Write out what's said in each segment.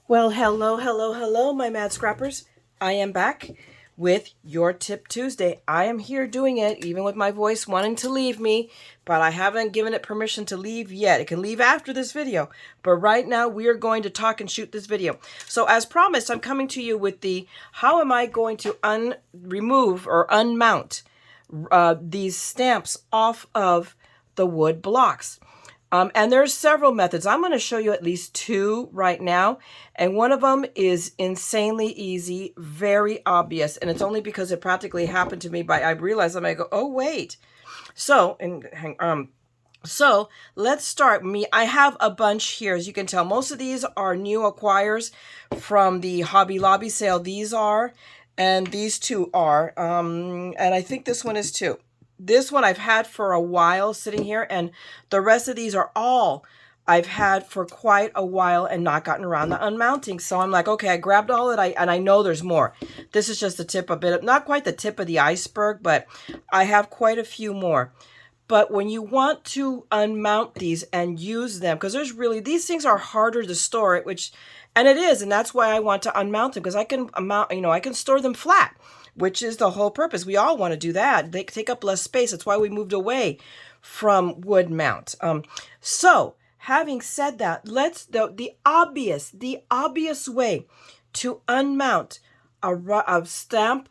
Well, hello, my mad scrappers. I am back with your Tip Tuesday. I am here doing it, even with my voice wanting to leave me, but I haven't given it permission to leave yet. It can leave after this video, but right now we are going to talk and shoot this video. So as promised, I'm coming to you with the how am I going to remove or unmount these stamps off of the wood blocks. And there's several methods. I'm going to show you at least two right now. And one of them is insanely easy, very obvious. And it's only because it practically happened to me I realized I go, oh, wait. So let's start. I have a bunch here. As you can tell, most of these are new acquires from the Hobby Lobby sale. These are, and these two are. And I think this one is too. This one I've had for a while sitting here, and the rest of these are all I've had for quite a while and not gotten around to unmounting. So I'm like, okay, I grabbed all that and I know there's more. This is just the tip, not quite the tip of the iceberg, but I have quite a few more. But when you want to unmount these and use them, because these things are harder to store, and it is, and that's why I want to unmount them, because I can I can store them flat, which is the whole purpose. We all want to do that. They take up less space. That's why we moved away from wood mount. So having said that, the obvious way to unmount a stamp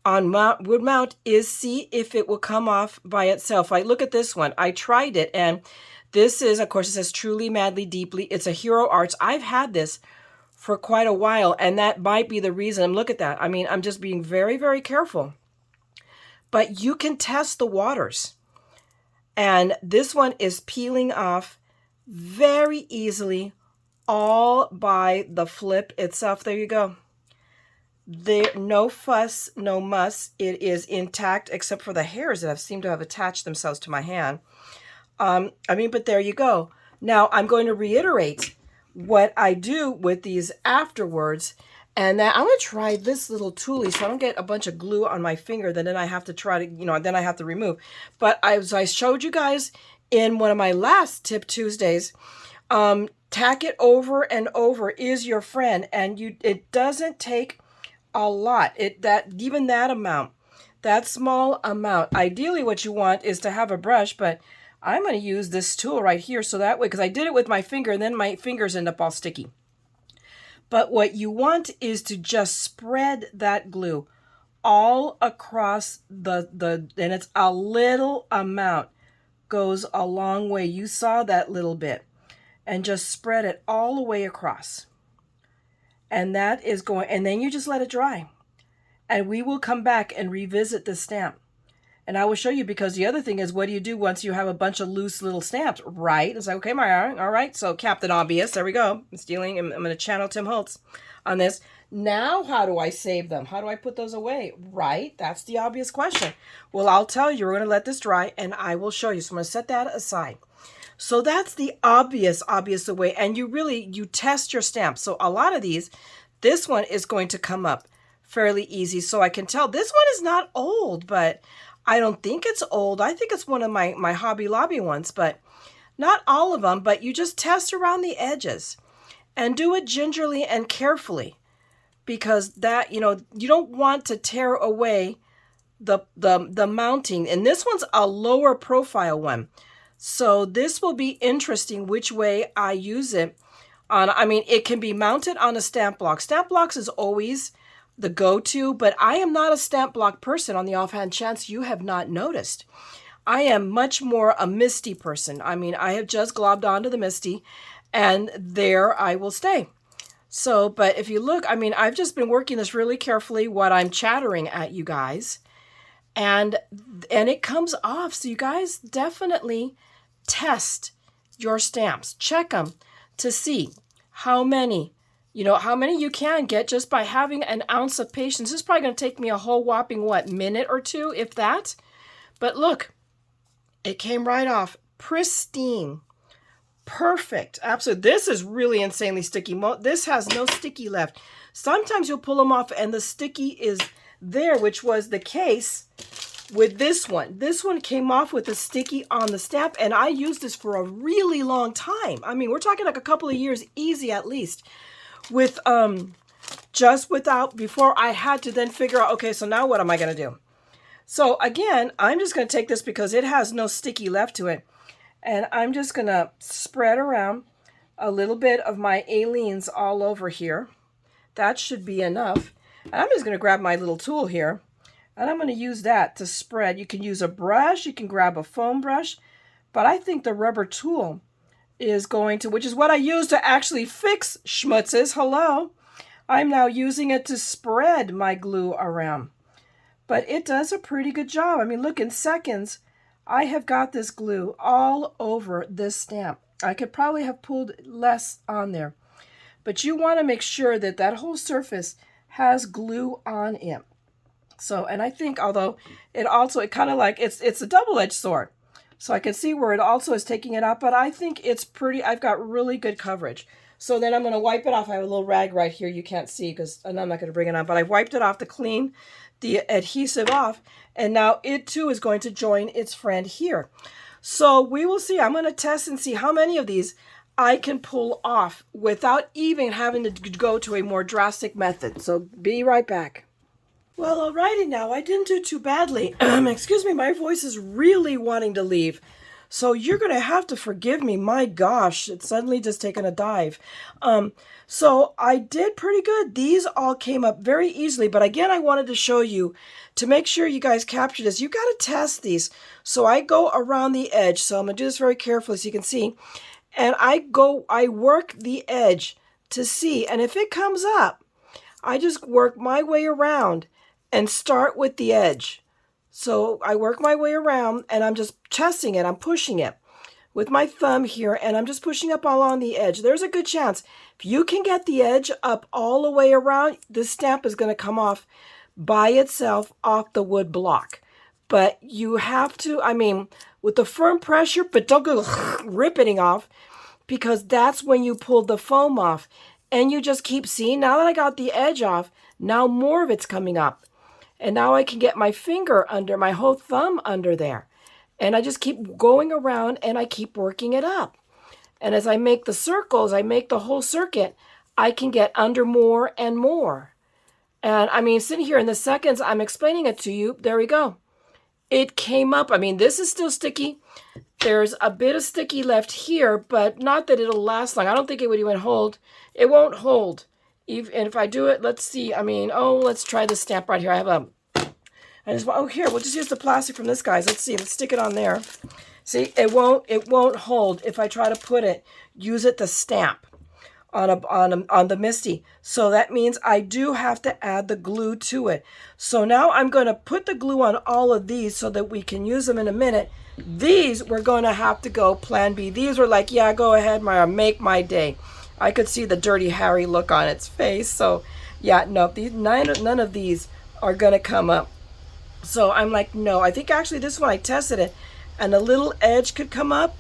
on wood mount is see if it will come off by itself. I look at this one. I tried it, and this is, of course, it says Truly, Madly, Deeply. It's a Hero Arts. I've had this for quite a while, and that might be the reason. Look at that. I mean, I'm just being very, very careful. But you can test the waters. And this one is peeling off very easily, all by the flip itself. There you go. No fuss, no muss. It is intact, except for the hairs that seem to have attached themselves to my hand. But there you go. Now, I'm going to reiterate what I do with these afterwards, and that I'm going to try this little toolie so I don't get a bunch of glue on my finger that then I have to try to, then I have to remove. But as I showed you guys in one of my last Tip Tuesdays, tack it over and over is your friend, and it doesn't take a lot. Even that amount, that small amount. Ideally, what you want is to have a brush, but I'm going to use this tool right here so that way, because I did it with my finger and then my fingers end up all sticky. But what you want is to just spread that glue all across and it's a little amount, goes a long way. You saw that little bit, and just spread it all the way across. And that is going, and then you just let it dry. And we will come back and revisit the stamp. And I will show you, because the other thing is, what do you do once you have a bunch of loose little stamps, right? It's like, okay, Mayra, all right. So Captain Obvious, there we go. I'm going to channel Tim Holtz on this. Now, how do I save them? How do I put those away? Right? That's the obvious question. Well, I'll tell you, we're going to let this dry and I will show you. So I'm going to set that aside. So that's the obvious way. And you test your stamps. So a lot of these, this one is going to come up fairly easy. So I can tell this one is not old, but I don't think it's old. I think it's one of my Hobby Lobby ones, but not all of them. But you just test around the edges and do it gingerly and carefully, because that, you don't want to tear away the mounting. And this one's a lower profile one. So this will be interesting which way I use it. It can be mounted on a stamp block. Stamp blocks is always the go-to, but I am not a stamp block person, on the offhand chance you have not noticed. I am much more a MISTI person. I have just globbed onto the MISTI, and there I will stay. So, but if you look, I've just been working this really carefully, what I'm chattering at you guys, and it comes off. So you guys definitely test your stamps. Check them to see how many you can get just by having an ounce of patience. This is probably going to take me a whole whopping, minute or two, if that. But look, it came right off. Pristine. Perfect. Absolutely. This is really insanely sticky. This has no sticky left. Sometimes you'll pull them off and the sticky is there, which was the case with this one. This one came off with a sticky on the stamp, and I used this for a really long time. We're talking like a couple of years easy at least. with just without, before I had to then figure out, okay, so now what am I going to do? So again, I'm just going to take this because it has no sticky left to it. And I'm just going to spread around a little bit of my Aleene's all over here. That should be enough. And I'm just going to grab my little tool here. And I'm going to use that to spread. You can use a brush. You can grab a foam brush. But I think the rubber tool is going to, which is what I use to actually fix schmutzes. Hello. I'm now using it to spread my glue around. But it does a pretty good job. I mean, look, in seconds, I have got this glue all over this stamp. I could probably have pulled less on there. But you want to make sure that that whole surface has glue on it. So, and I think, although it kind of like, it's a double-edged sword. So I can see where it also is taking it out, but I think it's pretty, I've got really good coverage. So then I'm going to wipe it off. I have a little rag right here you can't see because I'm not going to bring it on, but I've wiped it off to clean the adhesive off. And now it too is going to join its friend here. So we will see. I'm going to test and see how many of these I can pull off without even having to go to a more drastic method. So be right back. Well, alrighty now, I didn't do too badly. Excuse me, my voice is really wanting to leave. So you're going to have to forgive me. My gosh, it's suddenly just taken a dive. So I did pretty good. These all came up very easily. But again, I wanted to show you, to make sure you guys capture this, you got to test these. So I go around the edge. So I'm going to do this very carefully so you can see. And I work the edge to see. And if it comes up, I just work my way around and start with the edge. So I work my way around and I'm just testing it. I'm pushing it with my thumb here and I'm just pushing up along the edge. There's a good chance. If you can get the edge up all the way around, this stamp is going to come off by itself off the wood block. But you have to, I mean, with the firm pressure, but don't go ripping off because that's when you pull the foam off. And you just keep seeing, now that I got the edge off, now more of it's coming up. And now I can get my finger under, my whole thumb under there. And I just keep going around and I keep working it up. And as I make the circles, I make the whole circuit, I can get under more and more. And I mean, sitting here in the seconds, I'm explaining it to you. There we go. It came up. I mean, this is still sticky. There's a bit of sticky left here, but not that it'll last long. I don't think it would even hold. It won't hold. And if I do it, let's see. I mean, let's try this stamp right here. Here, we'll just use the plastic from this, guys. Let's see. Let's stick it on there. See, it won't hold if I try to put it, use it to stamp on the Misty. So that means I do have to add the glue to it. So now I'm going to put the glue on all of these so that we can use them in a minute. These, we're going to have to go plan B. These were like, yeah, go ahead, Mayra, make my day. I could see the Dirty Harry look on its face. So yeah, no, none of these are going to come up. So I'm like, no, I think actually this one I tested it and a little edge could come up,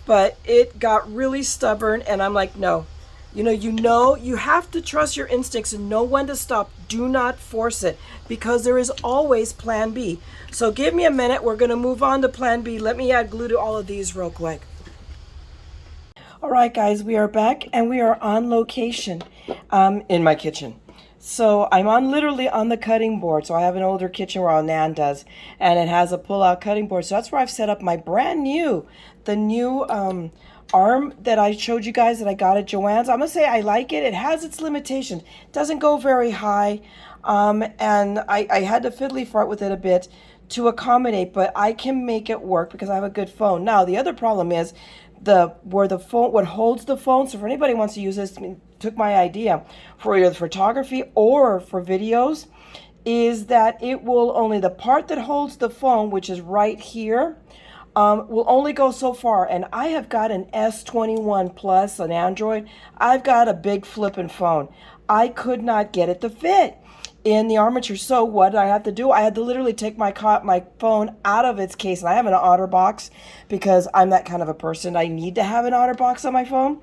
but it got really stubborn. And I'm like, no, you have to trust your instincts and know when to stop. Do not force it because there is always plan B. So give me a minute. We're going to move on to plan B. Let me add glue to all of these real quick. All right, guys, we are back and we are on location in my kitchen. So I'm literally on the cutting board. So I have an older kitchen where our Nan does, and it has a pull-out cutting board. So that's where I've set up my the new arm that I showed you guys that I got at Joann's. I'm going to say I like it. It has its limitations. It doesn't go very high, and I had to fiddly fart with it a bit to accommodate, but I can make it work because I have a good phone. Now, the other problem is what holds the phone. So if anybody wants to use this, took my idea for either photography or for videos, is that it will only, the part that holds the phone, which is right here, will only go so far. And I have got an S21 Plus, an Android. I've got a big flipping phone. I could not get it to fit in the armature. So what did I have to do? I had to literally take my phone out of its case. And I have an OtterBox because I'm that kind of a person. I need to have an OtterBox on my phone.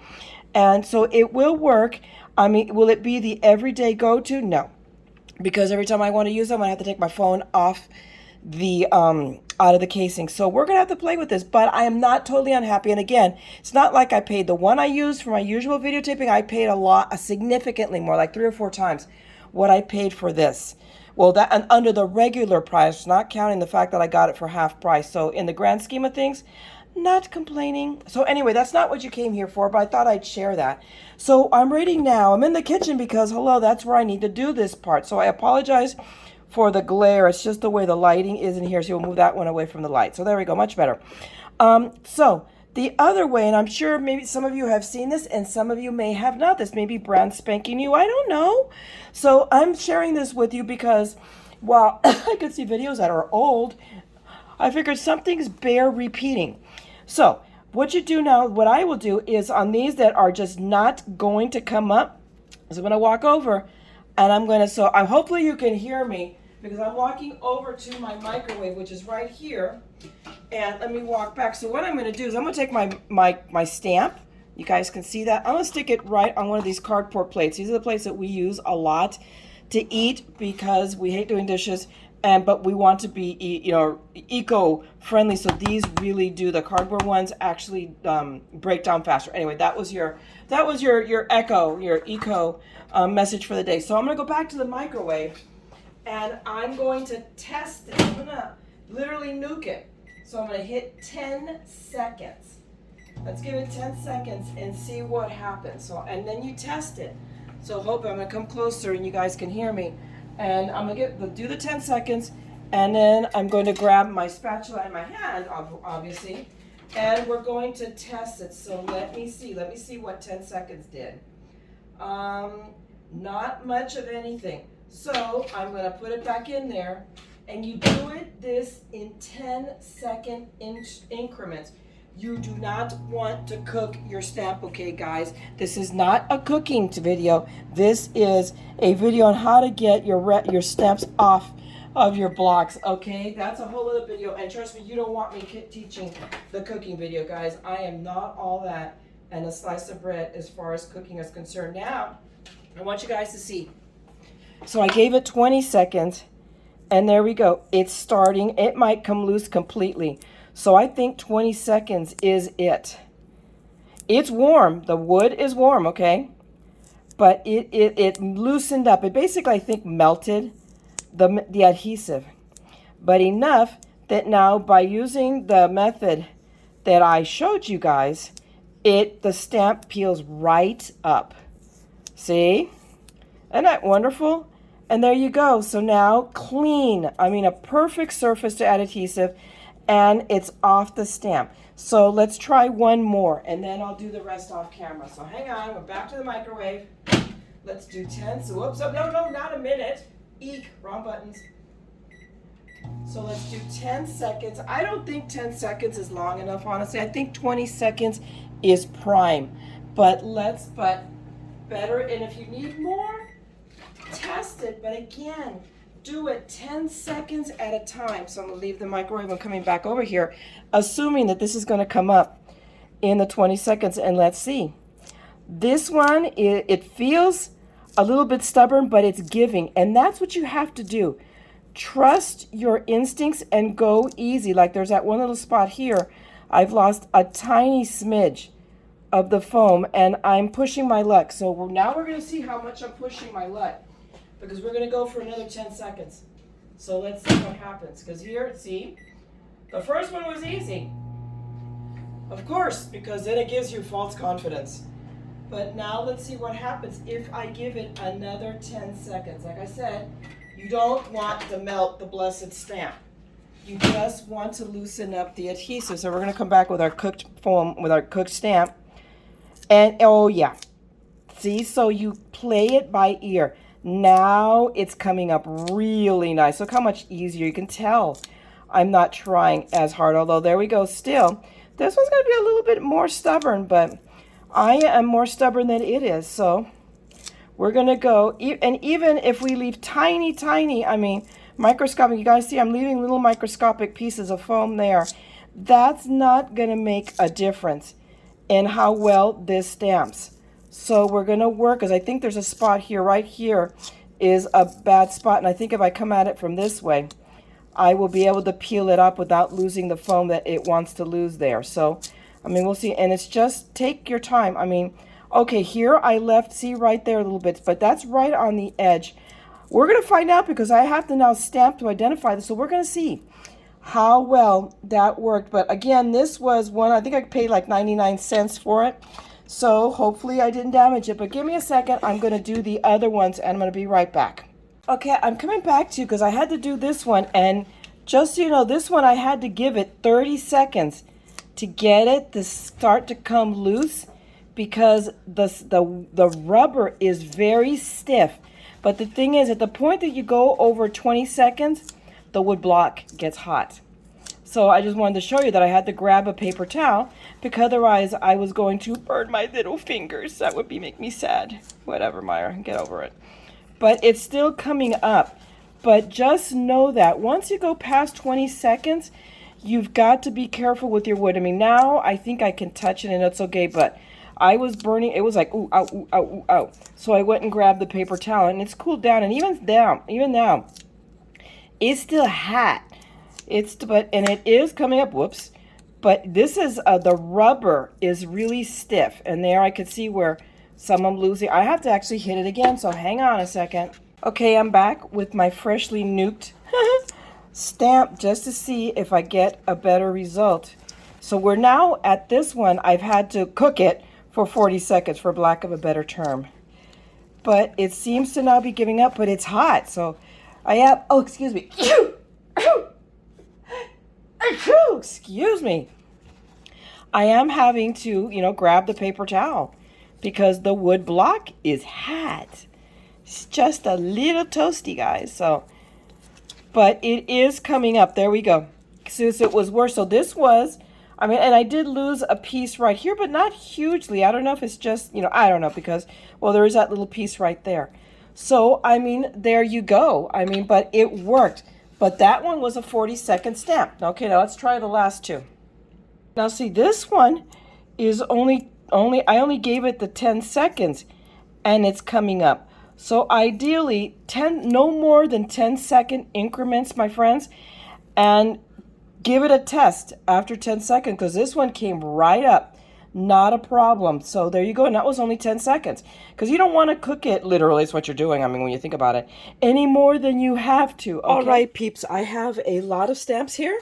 And so it will work. I mean, will it be the everyday go-to? No. Because every time I want to use them, I have to take my phone off the out of the casing. So we're going to have to play with this, but I am not totally unhappy. And again, it's not like I paid the one I used for my usual videotaping. I paid significantly more, like 3 or 4 times what I paid for this. Well, that, and under the regular price, not counting the fact that I got it for half price. So in the grand scheme of things, not complaining. So anyway, that's not what you came here for, but I thought I'd share that. So I'm ready now. I'm in the kitchen because, hello, that's where I need to do this part. So I apologize for the glare. It's just the way the lighting is in here. So we'll move that one away from the light. So there we go, much better. So the other way, and I'm sure maybe some of you have seen this and some of you may have not. This may be brand spanking new. I don't know. So I'm sharing this with you because while I could see videos that are old, I figured something's bear repeating. So what you do now, what I will do is on these that are just not going to come up, is I'm going to walk over and I'm going to, so hopefully you can hear me because I'm walking over to my microwave, which is right here. And let me walk back. So what I'm going to do is I'm going to take my stamp. You guys can see that. I'm going to stick it right on one of these cardboard plates. These are the plates that we use a lot to eat because we hate doing dishes, but we want to be, eco-friendly. So these really do. The cardboard ones actually break down faster. Anyway, that was your eco message for the day. So I'm going to go back to the microwave and I'm going to test it. I'm going to literally nuke it. So I'm going to hit 10 seconds. Let's give it 10 seconds and see what happens. So, and then you test it. So hope I'm going to come closer and you guys can hear me. And I'm going to do the 10 seconds. And then I'm going to grab my spatula in my hand, obviously. And we're going to test it. So let me see what 10 seconds did. Not much of anything. So I'm going to put it back in there. And you do this in 10-second increments. You do not want to cook your stamp, okay, guys? This is not a cooking video. This is a video on how to get your stamps off of your blocks, okay? That's a whole other video. And trust me, you don't want me teaching the cooking video, guys. I am not all that and a slice of bread as far as cooking is concerned. Now, I want you guys to see. So I gave it 20 seconds. And there we go. It's starting. It might come loose completely. So I think 20 seconds is it. It's warm. The wood is warm, okay? But it loosened up. It basically, I think, melted the adhesive. But enough that now by using the method that I showed you guys, the stamp peels right up. See? Isn't that wonderful? And there you go. So now clean. I mean, a perfect surface to add adhesive, and it's off the stamp. So let's try one more, and then I'll do the rest off camera. So hang on. We're back to the microwave. Let's do 10. So whoops. Oh, no, not a minute. Eek. Wrong buttons. So let's do 10 seconds. I don't think 10 seconds is long enough, honestly. I think 20 seconds is prime. But better. And if you need more, test it, but again, do it 10 seconds at a time. So I'm going to leave the microwave. I'm coming back over here, assuming that this is going to come up in the 20 seconds, and let's see. This one, it feels a little bit stubborn, but it's giving, and that's what you have to do. Trust your instincts and go easy. Like there's that one little spot here. I've lost a tiny smidge of the foam, and I'm pushing my luck. So now we're going to see how much I'm pushing my luck, because we're going to go for another 10 seconds. So let's see what happens. Because here, see, the first one was easy. Of course, because then it gives you false confidence. But now let's see what happens if I give it another 10 seconds. Like I said, you don't want to melt the blessed stamp. You just want to loosen up the adhesive. So we're going to come back with our cooked foam, with our cooked stamp. And, oh yeah. See, so you play it by ear. Now it's coming up really nice. Look how much easier. You can tell I'm not trying as hard, although there we go. Still, this one's going to be a little bit more stubborn, but I am more stubborn than it is. So we're going to go, and even if we leave tiny, I mean, microscopic, you guys see I'm leaving little microscopic pieces of foam there. That's not going to make a difference in how well this stamps. So we're going to work, because I think there's a spot here, right here is a bad spot. And I think if I come at it from this way, I will be able to peel it up without losing the foam that it wants to lose there. So, I mean, we'll see. And it's just take your time. I mean, okay, here I left, see right there a little bit, but that's right on the edge. We're going to find out because I have to now stamp to identify this. So we're going to see how well that worked. But again, this was one, I think I paid like 99 cents for it. So hopefully I didn't damage it. But give me a second. I'm going to do the other ones and I'm going to be right back. Okay, I'm coming back to you because I had to do this one. And just so you know, this one I had to give it 30 seconds to get it to start to come loose because the rubber is very stiff. But the thing is, at the point that you go over 20 seconds, the wood block gets hot. So I just wanted to show you that I had to grab a paper towel because otherwise I was going to burn my little fingers. That would make me sad. Whatever, Mayra, get over it. But it's still coming up. But just know that once you go past 20 seconds, you've got to be careful with your wood. I mean, now I think I can touch it and it's okay, but I was burning. It was like, ooh, ow, ooh, ow, ooh, ow. So I went and grabbed the paper towel, and it's cooled down. And even now, it's still hot. And it is coming up. Whoops. But this is the rubber is really stiff, and there I could see where some I'm losing. I have to actually hit it again. So hang on a second. Okay, I'm back with my freshly nuked stamp just to see if I get a better result. So we're now at this one. I've had to cook it for 40 seconds, for lack of a better term. But it seems to now be giving up, but it's hot. So I have, oh, excuse me. Excuse me. I am having to, grab the paper towel because the wood block is hot. It's just a little toasty, guys. So, but it is coming up. There we go. Since it was worse. So this was, and I did lose a piece right here, but not hugely. I don't know if it's just, I don't know because, well, there is that little piece right there. So, there you go. But it worked. But that one was a 40-second stamp. Okay, now let's try the last two. Now, see, this one is I only gave it the 10 seconds, and it's coming up. So, ideally, no more than 10-second increments, my friends, and give it a test after 10 seconds because this one came right up. Not a problem. So there you go. And that was only 10 seconds because you don't want to cook it. Literally, it's what you're doing. When you think about it, any more than you have to. Okay? All right, peeps. I have a lot of stamps here.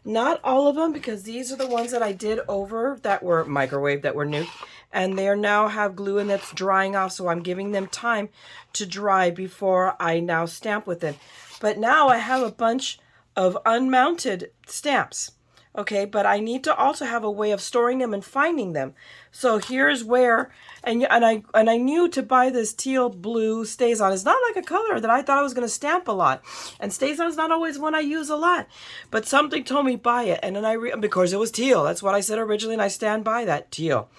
Not all of them because these are the ones that I did over that were microwaved, that were new. And they now have glue and that's drying off. So I'm giving them time to dry before I now stamp with it. But now I have a bunch of unmounted stamps. Okay, but I need to also have a way of storing them and finding them. So here's where, and I knew to buy this teal blue StazOn. It's not like a color that I thought I was going to stamp a lot. And StazOn is not always one I use a lot. But something told me buy it. And then because it was teal. That's what I said originally, and I stand by that, teal.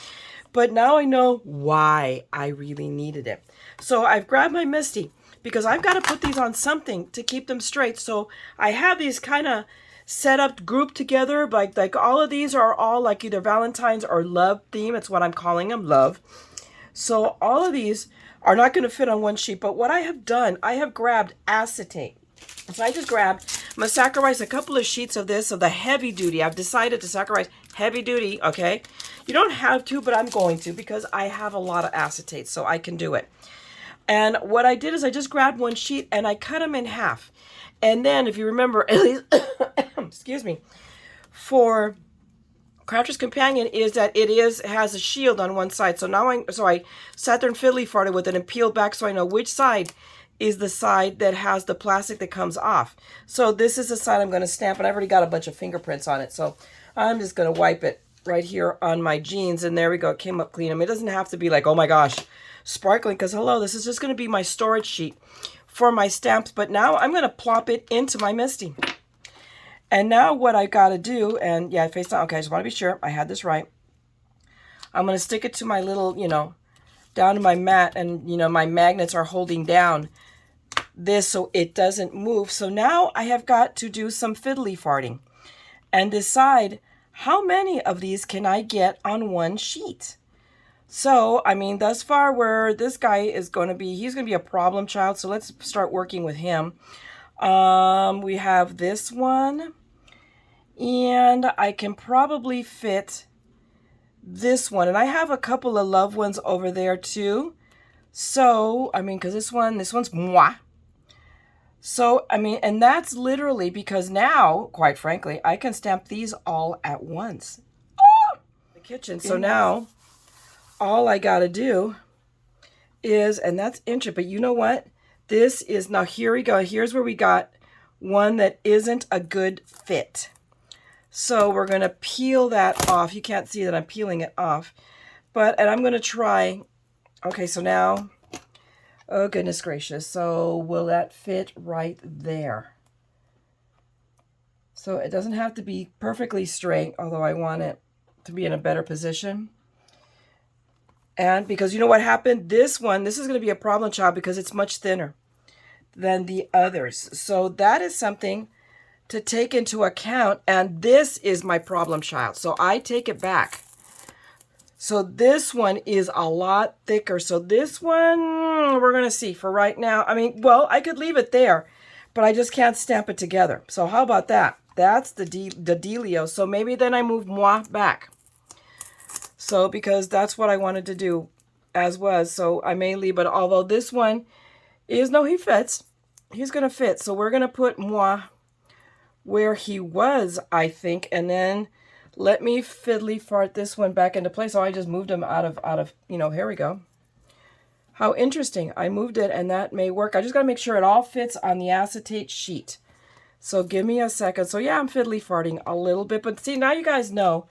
But now I know why I really needed it. So I've grabbed my Misty because I've got to put these on something to keep them straight. So I have these kind of set up grouped together, like all of these are all like either Valentine's or love theme. It's what I'm calling them, love. So all of these are not going to fit on one sheet, but what I have done, I have grabbed acetate. So I just grabbed, I'm going to sacrifice a couple of sheets of this, of the heavy duty. I've decided to sacrifice heavy duty, okay? You don't have to, but I'm going to because I have a lot of acetate, so I can do it. And what I did is I just grabbed one sheet and I cut them in half. And then, if you remember, at least, excuse me, for Crafter's Companion is that it has a shield on one side. So now I sat there and fiddly farted with it and peeled back so I know which side is the side that has the plastic that comes off. So this is the side I'm going to stamp, and I've already got a bunch of fingerprints on it. So I'm just going to wipe it right here on my jeans, and there we go. It came up clean. It doesn't have to be like, oh my gosh, sparkling, because hello, this is just going to be my storage sheet for my stamps. But now I'm going to plop it into my Misty. And now what I got to do, and yeah, face down. Okay, I just want to be sure I had this right. I'm going to stick it to my little, down to my mat, and, my magnets are holding down this so it doesn't move. So now I have got to do some fiddly farting and decide how many of these can I get on one sheet. So, thus far where this guy is going to be, he's going to be a problem child. So let's start working with him. We have this one, and I can probably fit this one, and I have a couple of loved ones over there too. So, I mean, because this one's moi. So, I mean, and that's literally because now, quite frankly, I can stamp these all at once. Oh! The kitchen. So now, all I got to do is, and that's interesting, but you know what? This is, now here we go. Here's where we got one that isn't a good fit. So we're going to peel that off. You can't see that I'm peeling it off. And I'm going to try, okay, so now, oh goodness gracious. So will that fit right there? So it doesn't have to be perfectly straight, although I want it to be in a better position. And because you know what happened? This is going to be a problem child because it's much thinner than the others. So that is something to take into account. And this is my problem child. So I take it back. So this one is a lot thicker. So this one, we're going to see for right now. I mean, well, I could leave it there, but I just can't stamp it together. So how about that? That's the dealio. So maybe then I move moi back. So because that's what I wanted to do as was. So I may leave, but although this one is, no, he fits. He's going to fit. So we're going to put moi where he was, I think. And then let me fiddly fart this one back into place. So I just moved him out of, you know, here we go. How interesting. I moved it and that may work. I just got to make sure it all fits on the acetate sheet. So give me a second. So yeah, I'm fiddly farting a little bit. But see, now you guys know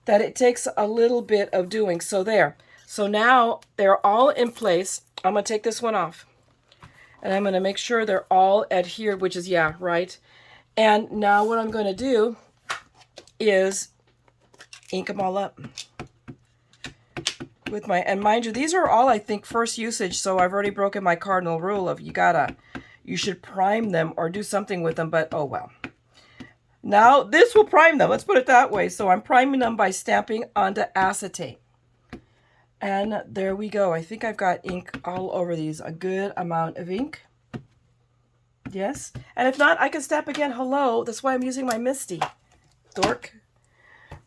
that it takes a little bit of doing. So there. So now they're all in place. I'm going to take this one off. And I'm going to make sure they're all adhered, which is, yeah, right. And now what I'm going to do is ink them all up. With my, and mind you, these are all, I think, first usage. So I've already broken my cardinal rule of you should prime them or do something with them, but oh well. Now this will prime them. Let's put it that way. So I'm priming them by stamping onto acetate. And there we go. I think I've got ink all over these. A good amount of ink. Yes. And if not, I can stamp again. Hello. That's why I'm using my Misty. Dork.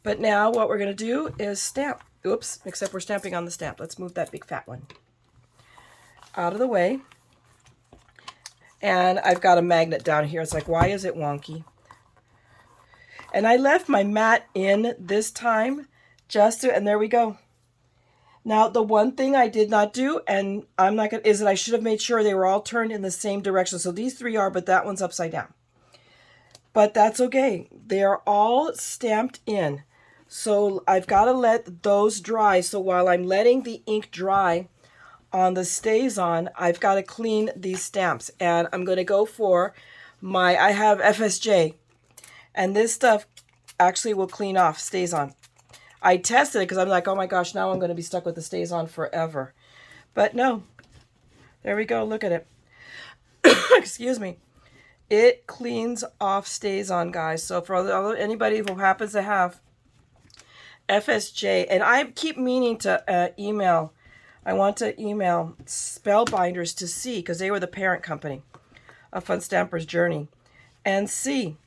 But now what we're going to do is stamp. Oops. Except we're stamping on the stamp. Let's move that big fat one out of the way. And I've got a magnet down here. It's like, why is it wonky? And I left my mat in this time just to, and there we go. Now, the one thing I did not do, and I'm not going to, is that I should have made sure they were all turned in the same direction. So these three are, but that one's upside down. But that's okay. They are all stamped in. So I've got to let those dry. So while I'm letting the ink dry on the StazOn, I've got to clean these stamps. And I'm going to go for I have FSJ. And this stuff actually will clean off, StazOn. I tested it because I'm like, oh my gosh, now I'm going to be stuck with the StazOn forever. But no, there we go. Look at it. Excuse me. It cleans off StazOn, guys. So for anybody who happens to have FSJ, and I keep meaning to email. I want to email Spellbinders to see, because they were the parent company of Fun Stamper's Journey, and see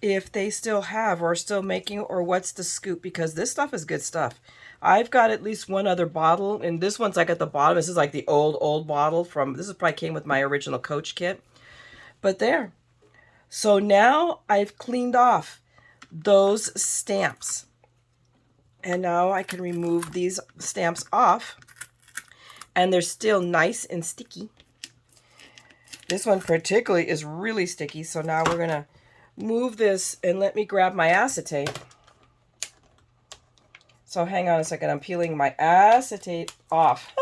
if they still have or are still making, or what's the scoop, because this stuff is good stuff. I've got at least one other bottle, and this one's like at the bottom. This is like the old bottle from, this is probably came with my original Coach kit. But there. So now I've cleaned off those stamps. And now I can remove these stamps off. And they're still nice and sticky. This one particularly is really sticky. So now we're going to move this and let me grab my acetate. So hang on a second. I'm peeling my acetate off.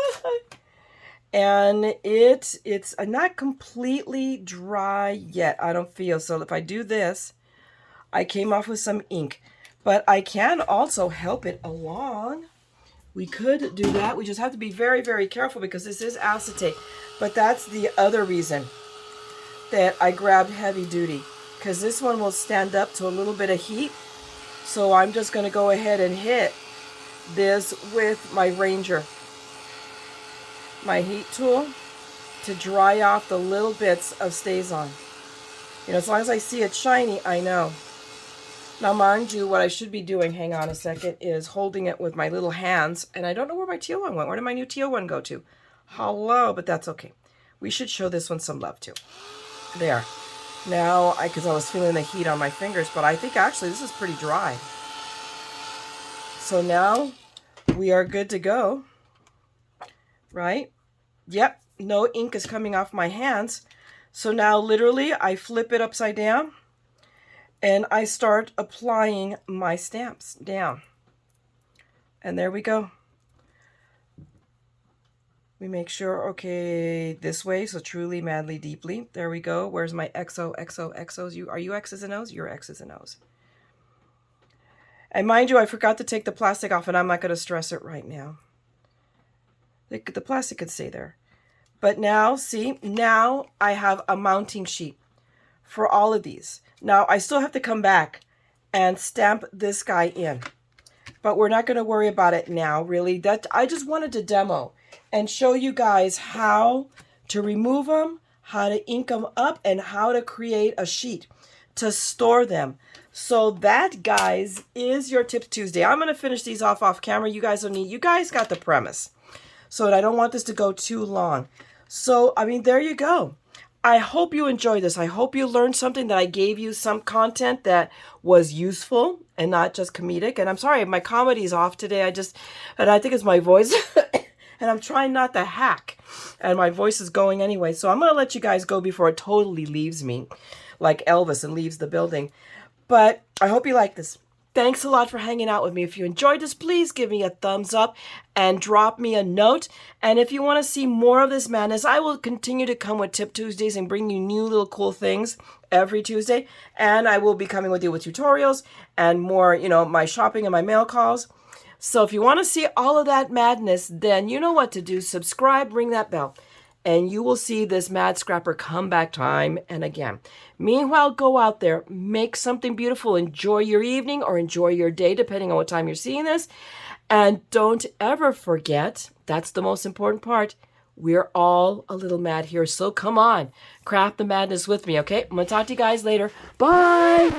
And it's not completely dry yet, I don't feel. So if I do this, I came off with some ink. But I can also help it along. We could do that. We just have to be very, very careful because this is acetate. But that's the other reason that I grabbed heavy duty, because this one will stand up to a little bit of heat. So I'm just going to go ahead and hit this with my Ranger, my heat tool, to dry off the little bits of StazOn. You know, as long as I see it shiny, I know. Now, mind you, what I should be doing, hang on a second, is holding it with my little hands. And I don't know where my teal one went. Where did my new teal one go to? Hello, but that's okay. We should show this one some love too. There. Now, because I was feeling the heat on my fingers, but I think actually this is pretty dry. So now we are good to go, right? Yep, no ink is coming off my hands. So now literally I flip it upside down and I start applying my stamps down. And there we go. We make sure, okay, this way, so truly, madly, deeply. There we go. Where's my XO, XO, XOs? Are you X's and O's? You're X's and O's. And mind you, I forgot to take the plastic off, and I'm not going to stress it right now. The plastic could stay there. But now, see, now I have a mounting sheet for all of these. Now, I still have to come back and stamp this guy in. But we're not going to worry about it now, really. I just wanted to demo and show you guys how to remove them, how to ink them up, and how to create a sheet to store them. So that, guys, is your Tips Tuesday. I'm going to finish these off camera. You guys don't need, you guys got the premise. So I don't want this to go too long. So, I mean, there you go. I hope you enjoyed this. I hope you learned something, that I gave you some content that was useful and not just comedic. And I'm sorry, my comedy's off today. And I think it's my voice. And I'm trying not to hack. And my voice is going anyway. So I'm going to let you guys go before it totally leaves me, like Elvis, and leaves the building. But I hope you like this. Thanks a lot for hanging out with me. If you enjoyed this, please give me a thumbs up and drop me a note. And if you want to see more of this madness, I will continue to come with Tip Tuesdays and bring you new little cool things every Tuesday. And I will be coming with you with tutorials and more, you know, my shopping and my mail calls. So if you want to see all of that madness, then you know what to do. Subscribe, ring that bell, and you will see this Mad Scrapper come back time and again. Meanwhile, go out there, make something beautiful, enjoy your evening or enjoy your day, depending on what time you're seeing this. And don't ever forget, that's the most important part, we're all a little mad here. So come on, craft the madness with me, okay? I'm going to talk to you guys later. Bye!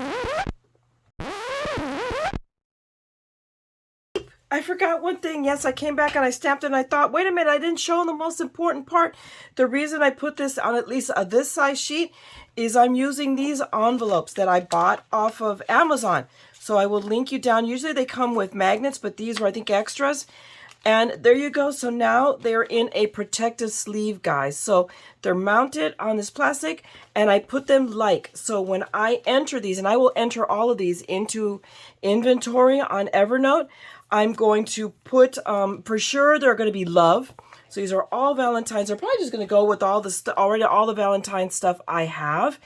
I forgot one thing. Yes, I came back and I stamped it and I thought, wait a minute, I didn't show the most important part. The reason I put this on at least this size sheet is I'm using these envelopes that I bought off of Amazon. So I will link you down. Usually they come with magnets, but these were, I think, extras. And there you go. So now they're in a protective sleeve, guys. So they're mounted on this plastic and I put them so when I enter these, and I will enter all of these into inventory on Evernote, I'm going to put, for sure, they're going to be love. So these are all Valentine's. They're probably just going to go with all the already all the Valentine's stuff I have.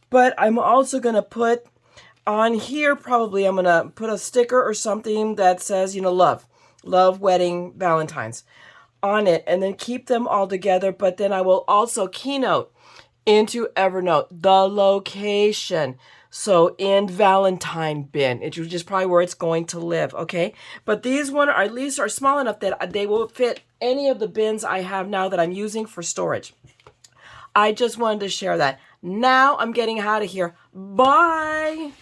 But I'm also going to put on here, probably I'm going to put a sticker or something that says, you know, love, wedding, Valentine's on it, and then keep them all together. But then I will also keynote into Evernote the location. So in Valentine bin, it's just probably where it's going to live, okay? But these ones are at least are small enough that they will fit any of the bins I have now that I'm using for storage. I just wanted to share that. Now I'm getting out of here. Bye!